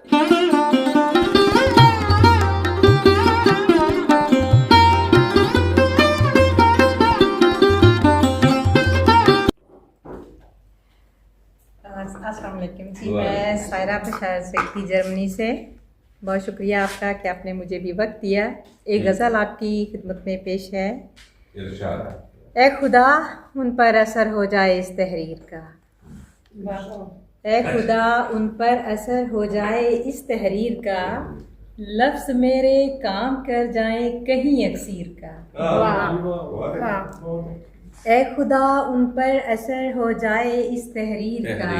अस्सलाम वालेकुम जी, मैं सायरा बशार से जर्मनी से। बहुत शुक्रिया आपका कि आपने मुझे भी वक्त दिया। एक गज़ल आपकी खिदमत में पेश है। ए खुदा उन पर असर हो जाए इस तहरीर का, ए खुदा उन पर असर हो जाए इस तहरीर का, लफ्ज़ मेरे काम कर जाएं कहीं अक्सीर का। ए खुदा उन पर असर हो जाए इस तहरीर का,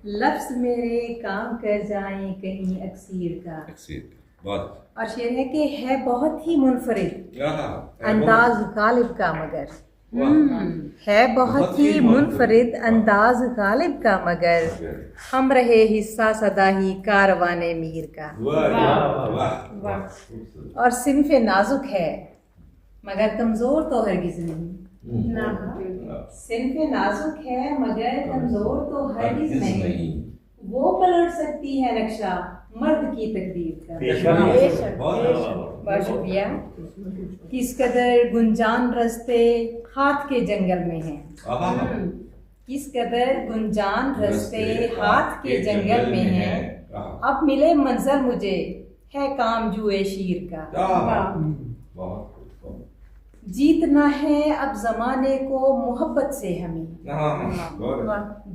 लफ्ज़ मेरे काम कर जाएं कहीं अक्सीर का। और शेर है कि है बहुत ही मुनफरिद अंदाज गालिब का, मगर है बहुत ही मुनफरिद अंदाज गालिब का, मगर हम रहे हिस्सा सदा ही कारवाने मीर का। और सिन्फ़े नाजुक है मगर कमज़ोर तो हरगिज़ नहीं, सिन्फ़े नाजुक है मगर कमज़ोर तो हरगिज़ नहीं, वो पलट सकती है नक्शा मर्द की तकदीर का। बहुत शुक्रिया। किस कदर गुंजान रस्ते हाथ के जंगल में हैं, किस कदर गुंजान रस्ते हाथ के जंगल में हैं, अब मिले मंजर मुझे है काम जुए शीर का। जीतना है अब जमाने को मोहब्बत से हमें,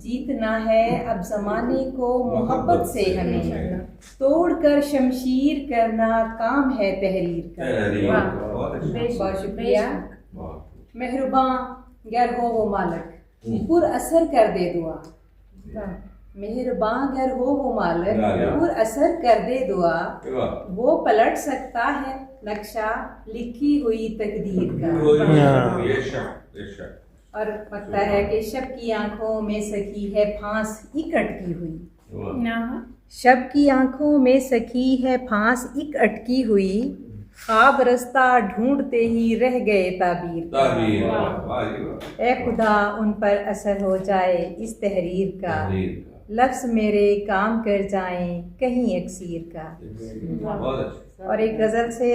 जीतना है अब जमाने को मोहब्बत से हमें, तोड़कर शमशीर करना काम है तहरीर का। बहुत शुक्रिया। मेहरबान गर हो वो मालिक, पुर असर कर दे दुआ, मेहरबान गर हो वो मालिक, पुर असर कर दे दुआ, वो पलट सकता है नक्शा लिखी हुई तकदीर का। और पता है कि शब की आंखों में सखी है फांस एक अटकी हुई, शब की आंखों में सखी है फांस एक अटकी हुई, ख्वाब रास्ता ढूंढते ही रह गए ताबीर। ए खुदा उन पर असर हो जाए इस तहरीर का, लफ्ज़ मेरे काम कर जाएं कहीं अक्सीर का। और एक गज़ल से